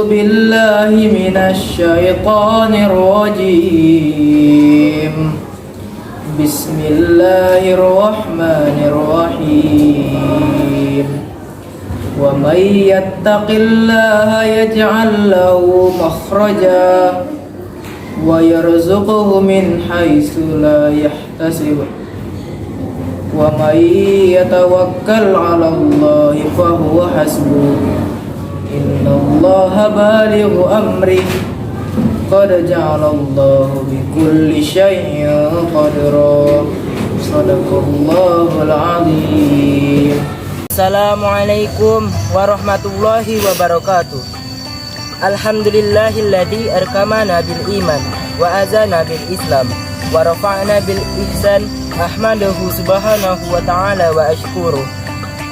بالله من الشيطان الرجيم بسم الله الرحمن الرحيم ومن يتق الله يجعل له مخرجا ويرزقه من حيث لا يحتسب ومن يتوكل على الله فهو حسبه إن الله بالغ أمره قد جعل الله بكل شيء قدرا صدق الله العظيم. Assalamualaikum warahmatullahi wabarakatuh. Alhamdulillahilladzi arkamana bil iman wa azana bil islam wa rafa'na bil ihsan ahmaduhu subhanahu wa ta'ala wa ashkuruh.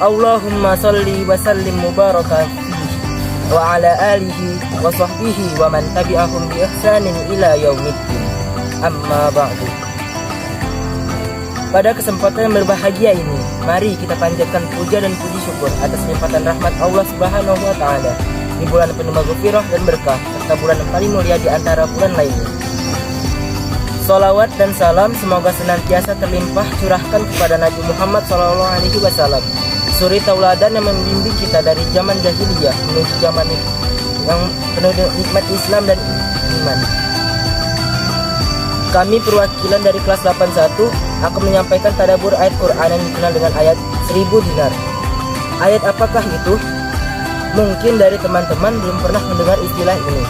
Allahumma salli wa sallim mubarakan wa ala alihi wa sahbihi wa man tabi'ahum bi ihsanin ila yaumiddin. Amma ba'du. Pada kesempatan yang berbahagia ini, mari kita panjatkan puja dan puji syukur atas limpatan rahmat Allah Subhanahu wa taala di bulan penuh maghfirah dan berkah serta bulan yang paling mulia di antara bulan lainnya. Salawat dan salam semoga senantiasa terlimpah curahkan kepada Nabi Muhammad SAW, suri tauladan yang membimbing kita dari zaman jahiliyah menuju zaman yang penuh dengan nikmat Islam dan iman. Kami perwakilan dari kelas 81 akan menyampaikan tadabbur ayat Quran yang dikenal dengan ayat 1000 dinar. Ayat apakah itu? Mungkin dari teman-teman belum pernah mendengar istilah ini.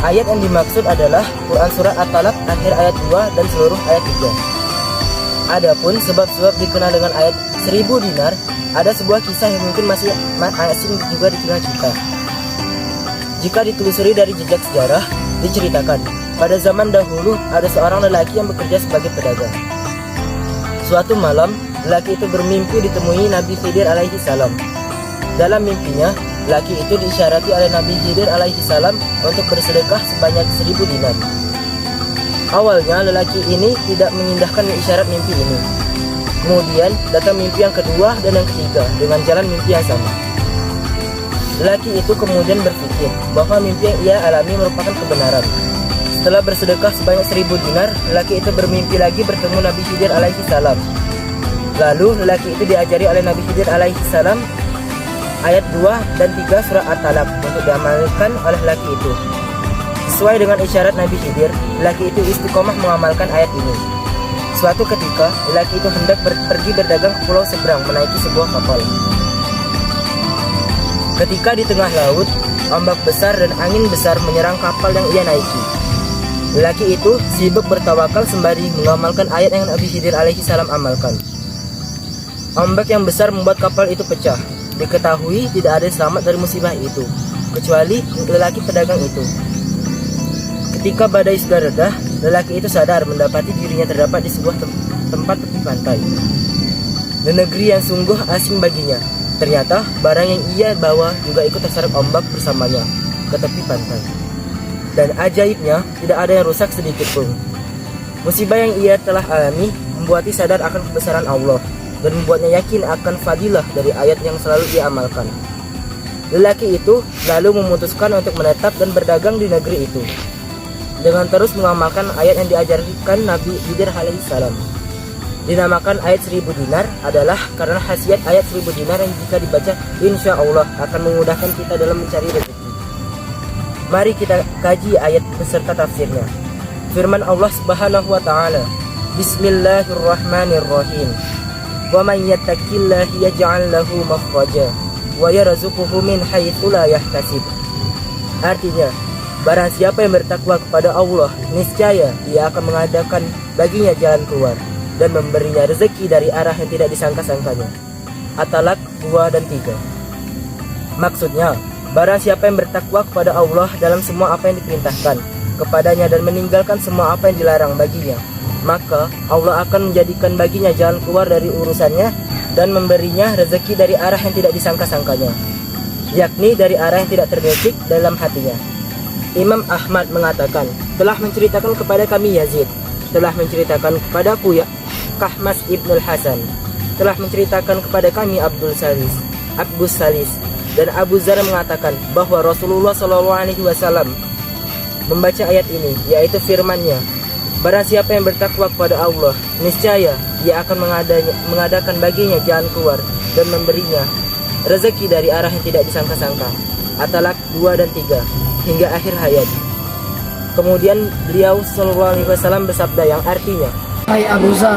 Ayat yang dimaksud adalah Quran Surah At-Talaq akhir ayat 2 dan seluruh ayat 3. Adapun sebab-sebab dikenal dengan ayat 1000 dinar, ada sebuah kisah yang mungkin masih asing juga di tengah kita. Jika ditelusuri dari jejak sejarah, diceritakan pada zaman dahulu ada seorang lelaki yang bekerja sebagai pedagang. Suatu malam, lelaki itu bermimpi ditemui Nabi Khidir alaihi salam. Dalam mimpinya, lelaki itu diisyarati oleh Nabi Khidir alaihi salam untuk bersedekah sebanyak 1000 dinar. Awalnya lelaki ini tidak mengindahkan isyarat mimpi ini. Kemudian datang mimpi yang kedua dan yang ketiga dengan jalan mimpi yang sama. Lelaki itu kemudian berpikir bahwa mimpi yang ia alami merupakan kebenaran. Setelah bersedekah sebanyak 1000 dinar, lelaki itu bermimpi lagi bertemu Nabi Khidir alaihi salam. Lalu lelaki itu diajari oleh Nabi Khidir alaihi salam ayat 2 dan 3 surah At-Talaq untuk diamalkan oleh lelaki itu. Sesuai dengan isyarat Nabi Khidir, lelaki itu istiqomah mengamalkan ayat ini. Suatu ketika, lelaki itu hendak pergi berdagang ke pulau seberang menaiki sebuah kapal. Ketika di tengah laut, ombak besar dan angin besar menyerang kapal yang ia naiki. Lelaki itu sibuk bertawakal sembari mengamalkan ayat yang Nabi Khidir alaihi salam amalkan. Ombak yang besar membuat kapal itu pecah. Diketahui tidak ada yang selamat dari musibah itu, kecuali lelaki pedagang itu. Ketika badai sudah reda, lelaki itu sadar mendapati dirinya terdapat di sebuah tempat tepi pantai. Di negeri yang sungguh asing baginya. Ternyata barang yang ia bawa juga ikut terseret ombak bersamanya ke tepi pantai. Dan ajaibnya, tidak ada yang rusak sedikit pun. Musibah yang ia telah alami membuatnya sadar akan kebesaran Allah dan membuatnya yakin akan fadilah dari ayat yang selalu ia amalkan. Lelaki itu lalu memutuskan untuk menetap dan berdagang di negeri itu dengan terus mengamalkan ayat yang diajarkan Nabi Khidir alaihi salam. Dinamakan ayat 1000 dinar adalah karena khasiat ayat 1000 dinar yang jika dibaca insya Allah akan memudahkan kita dalam mencari rezeki. Mari kita kaji ayat beserta tafsirnya. Firman Allah Subhanahu wa taala, Bismillahirrahmanirrahim. Wa may yattaqillaha yaj'al lahu makhraja wa yarzuquhu min haitsu la yahtasib. Artinya, barang siapa yang bertakwa kepada Allah, niscaya Ia akan mengadakan baginya jalan keluar dan memberinya rezeki dari arah yang tidak disangka-sangkanya. At-Talaq 2 dan 3. Maksudnya, barang siapa yang bertakwa kepada Allah dalam semua apa yang diperintahkan kepadanya dan meninggalkan semua apa yang dilarang baginya, maka Allah akan menjadikan baginya jalan keluar dari urusannya dan memberinya rezeki dari arah yang tidak disangka-sangkanya, yakni dari arah yang tidak terbetik dalam hatinya. Imam Ahmad mengatakan, telah menceritakan kepada kami Yazid, telah menceritakan kepadaku ya Kahmas Ibnul Hasan, telah menceritakan kepada kami Abdus Salis, Dan Abu Dzar mengatakan bahwa Rasulullah SAW membaca ayat ini, yaitu firman-Nya, barang siapa yang bertakwa kepada Allah, niscaya Dia akan mengadakan baginya jalan keluar dan memberinya rezeki dari arah yang tidak disangka-sangka. At-Talaq 2 dan 3 hingga akhir hayat. Kemudian beliau SAW bersabda yang artinya, Hai Abu Dzar,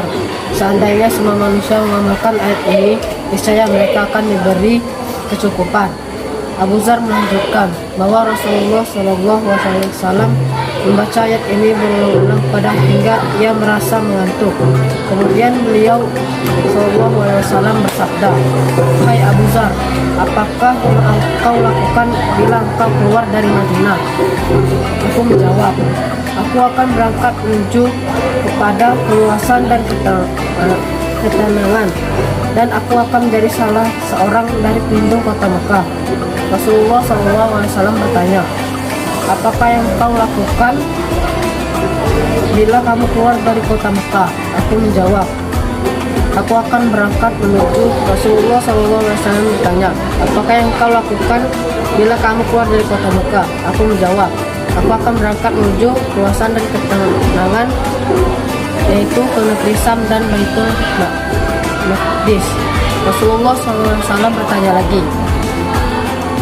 seandainya semua manusia mengamalkan ayat ini, niscaya mereka akan diberi kecukupan. Abu Dzar melanjutkan bahwa Rasulullah SAW membaca ayat ini berulang-ulang pada hingga ia merasa mengantuk. Kemudian beliau SAW bersabda, Hai Abu Dzar, apakah yang engkau lakukan bila engkau keluar dari Madinah? Aku menjawab, aku akan berangkat menuju kepada keluasan dan ketenangan, dan aku akan menjadi salah seorang dari pelindung kota Mekah. Rasulullah SAW bertanya, apakah yang kau lakukan bila kamu keluar dari kota Mekah? Aku menjawab, aku akan berangkat menuju. Rasulullah SAW bertanya, apakah yang kau lakukan bila kamu keluar dari kota Mekah? Aku menjawab, aku akan berangkat menuju keluasan dan ketenangan, yaitu ke negeri Sam dan Baitul Maqdis. Rasulullah SAW bertanya lagi,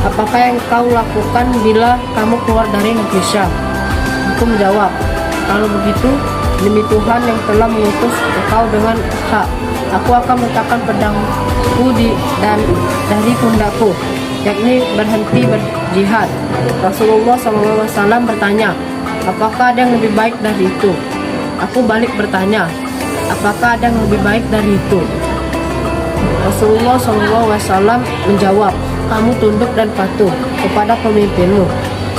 apakah yang kau lakukan bila kamu keluar dari negeri Syam? Aku menjawab, kalau begitu, demi Tuhan yang telah mengutus engkau dengan hak, aku akan meletakkan pedangku dan dari pundakku, yakni berhenti berjihad. Rasulullah SAW bertanya, apakah ada yang lebih baik dari itu? Aku balik bertanya, apakah ada yang lebih baik dari itu? Rasulullah SAW menjawab, kamu tunduk dan patuh kepada pemimpinmu,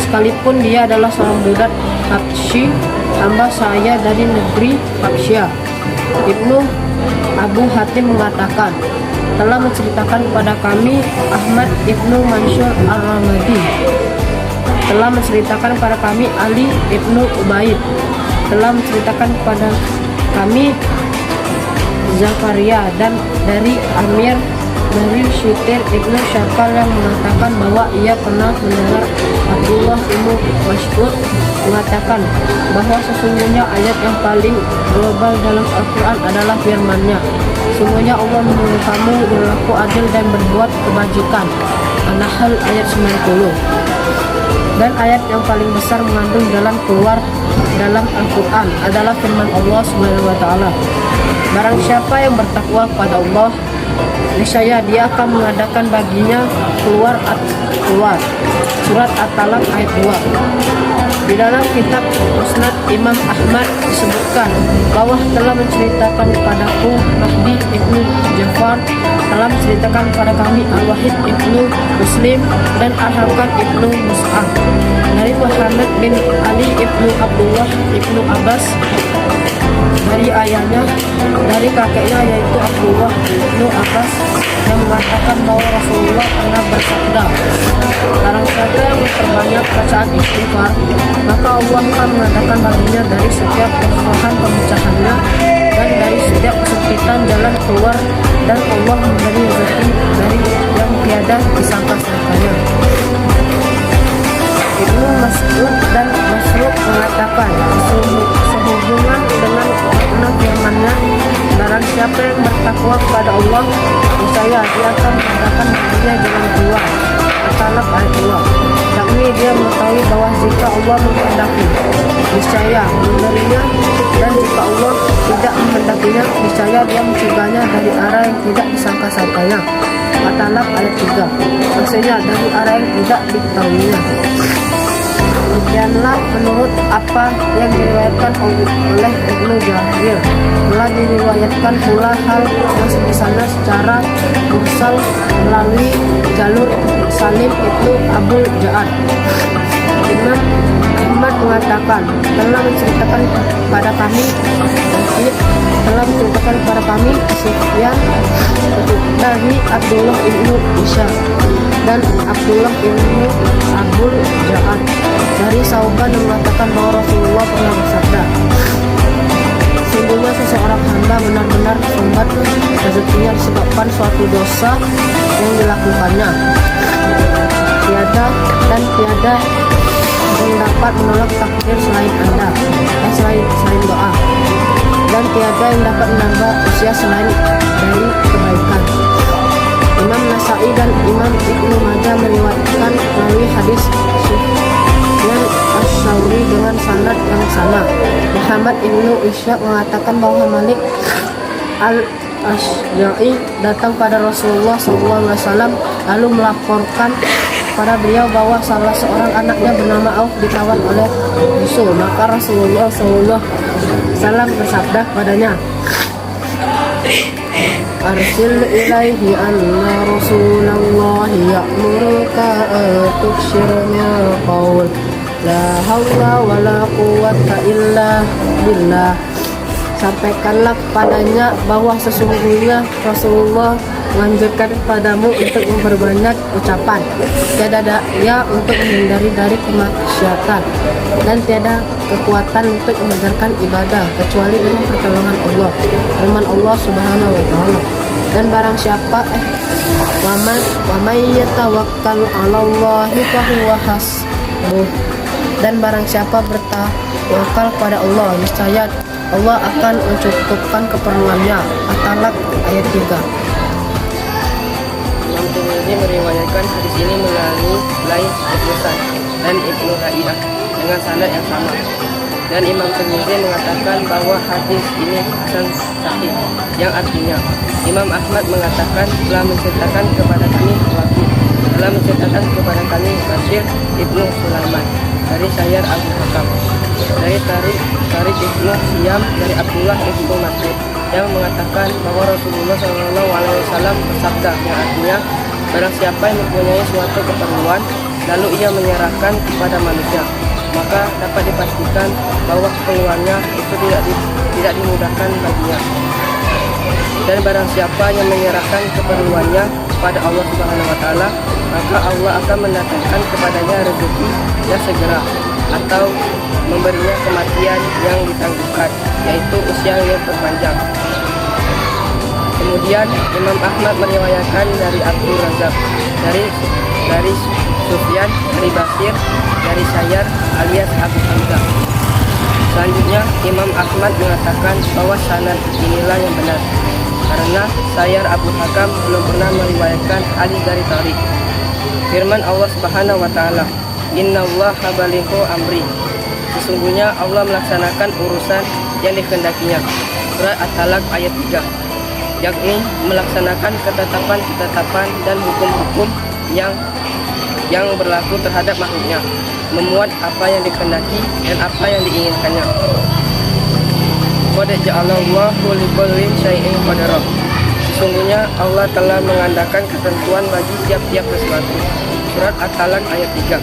sekalipun dia adalah seorang budak Habsyi, hamba saya dari negeri Habsyah. Ibnu Abu Hatim mengatakan, telah menceritakan kepada kami Ahmad Ibnu Mansur Ar-Ramadi, telah menceritakan kepada kami Ali Ibnu Ubaid, telah menceritakan kepada kami Zakaria, dan dari Amir dari Syitir Ibnu Syakal yang mengatakan bahwa ia pernah mendengar Abdullah Ibnu Mas'ud mengatakan bahwa sesungguhnya ayat yang paling global dalam Al-Quran adalah firman-Nya, sesungguhnya Allah menyuruh kamu berlaku adil dan berbuat kebajikan. An-Nahl ayat 90. Dan ayat yang paling besar mengandung jalan keluar dalam Al-Quran adalah firman Allah SWT, barang siapa yang bertakwa kepada Allah, niscaya Dia akan mengadakan baginya keluar. Surat At-Talaq ayat 2. Di dalam kitab Musnad Imam Ahmad disebutkan bahwa telah menceritakan kepadaku Mahdi Ibnu Ja'far, telah menceritakan kepada kami Al-Wahid Ibnu Muslim dan Al-Hakam Ibnu Mus'ab dari Muhammad bin Ali Ibnu Abdullah Ibnu Abbas dari ayahnya, dari kakeknya yaitu Abdullah Ibnu Abbas, yang mengatakan bahwa Rasulullah pernah bersabda, barang siapa yang memperbanyak bacaan istighfar, maka Allah akan mengadakan baginya dari setiap kesusahan pemecahannya dan dari setiap kesempitan jalan keluar, dan Allah memberi rezeki dari yang tiada disangka-sangkanya. Ibnu Mas'ud dan Mas'ud mengatakan, sehubungan dengan makna firman-Nya, barang siapa yang bertakwa kepada Allah, niscaya Dia akan mengadakan baginya jalan keluar. At-Talaq ayat 2. Yakni dia mengetahui bahwa jika Allah menghendaki, niscaya memberinya, dan jika Allah tidak menghendakinya, niscaya Dia mencegahnya dari arah yang tidak disangka-sangkanya. At-Talaq ayat 3. Maksudnya dari arah yang tidak diketahuinya. Demikianlah menurut apa yang diriwayatkan oleh Ibnu Jarir. Telah diriwayatkan pula hal yang semisalnya secara mursal melalui jalur Salim Ibnu Abul Ja'ad. Imam Ahmad mengatakan, telah menceritakan kepada kami Sufyan dari Abdullah Ibnu Isya dan Abdullah Ibnu Abul Ja'ad dari Sauban yang mengatakan bahwa Rasulullah pernah bersabda, sungguhnya seseorang hamba benar-benar sumbat rezekinya disebabkan suatu dosa yang dilakukannya. dan tiada yang dapat menolak takdir selain Anda, selain doa, dan tiada yang dapat menambah usia selain dari kebaikan. Imam Nasai dan Imam Ibnu Majah meriwayatkan melalui hadis Sufyan Ats-Tsauri dengan sanad yang sama. Muhammad Ibnu Ishaq mengatakan bahwa Malik Al-Asyja'i datang pada Rasulullah SAW lalu melaporkan pada beliau bahwa salah seorang anaknya bernama Auf ditawan oleh musuh. Maka Rasulullah SAW bersabda padanya, Arsil ilaihi anna Rasulullah ya'muruka tuksirnya qaul la hawla wa la quwwata illa billah. Sampaikanlah kepadanya bahwa sesungguhnya Rasulullah menganjurkan kepadamu untuk memperbanyak ucapan, tiada daya untuk menghindari dari kemaksiatan, dan tiada kekuatan untuk mengerjakan ibadah kecuali dengan pertolongan Allah. Firman Allah Subhanahu wa taala, dan barang siapa wa may yatawakkal 'alallahi fa huwa hasbuh, dan barang siapa bertawakal pada Allah, niscaya Allah akan mencukupkan keperluannya. At-Talaq ayat 3. Imam Tirmidzi meriwayatkan hadis ini melalui Laits Ibnu Sa'd dan Ibnu Lahi'ah dengan sanad yang sama. Dan Imam Tirmidzi mengatakan bahwa hadis ini hasan sahih, yang artinya Imam Ahmad mengatakan telah menceritakan kepada kami Bashir Ibnu Sulaiman dari Sayyar Abu Hakam, dari Tarik Ibnu Siyam dari Abdullah Ibnu Mas'ud yang mengatakan bahwa Rasulullah SAW bersabda, yang artinya barang siapa yang mempunyai suatu keperluan lalu ia menyerahkan kepada manusia, maka dapat dipastikan bahwa keperluannya itu tidak dimudahkan baginya. Dan barang siapa yang menyerahkan keperluannya kepada Allah Subhanahu wa taala, maka Allah akan mendatangkan kepadanya rezeki yang segera atau memberinya kematian yang ditangguhkan, yaitu usia yang berpanjang. Kemudian Imam Ahmad meriwayatkan dari Abdul Razak, dari Sufyan, dari Bashir, dari Sayyar alias Abu Hamzah. Selanjutnya Imam Ahmad mengatakan bahwa sanad inilah yang benar, karena Sayyar Abu Hakam belum pernah meriwayatkan hadis dari Tarik. Firman Allah Subhanahu wa taala, Innallaha balighu amri. Sesungguhnya Allah melaksanakan urusan yang dikehendakinya. Surat At-Talaq ayat 3. Yakni melaksanakan ketetapan dan hukum-hukum yang berlaku terhadap makhluknya, memuat apa yang dikehendaki dan apa yang diinginkannya. Qad ja'alallahu likulli syai'in qadara. Sesungguhnya Allah telah mengadakan ketentuan bagi tiap-tiap sesuatu. Surat At-Talaq ayat 3.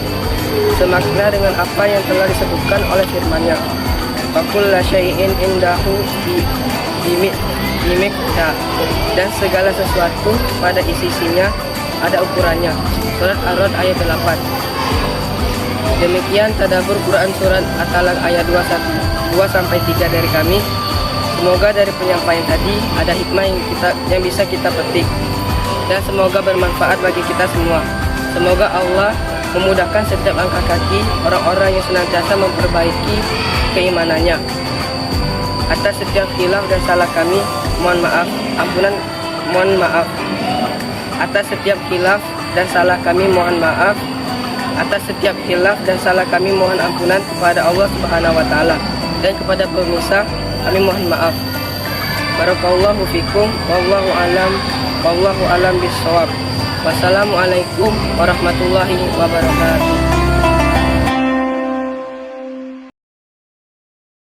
Semakna dengan apa yang telah disebutkan oleh firman-Nya, Fakulla syai'in indahu bimiqdar, dan segala sesuatu pada sisinya ada ukurannya. Surat Ar-Ra'd ayat 8. Demikian tadabbur Quran surat At-Talaq ayat 2-3 dari kami. Semoga dari penyampaian tadi ada hikmah yang bisa kita petik, dan semoga bermanfaat bagi kita semua. Semoga Allah memudahkan setiap langkah kaki orang-orang yang senantiasa memperbaiki keimanannya. Atas setiap khilaf dan salah kami, mohon maaf. Atas setiap khilaf dan salah kami, mohon maaf. Atas setiap khilaf dan salah kami, mohon ampunan kepada Allah Subhanahu wa taala, dan kepada pemirsa kami mohon maaf. Barakallahu fikum, wallahu alam bisawab. Wassalamualaikum warahmatullahi wabarakatuh.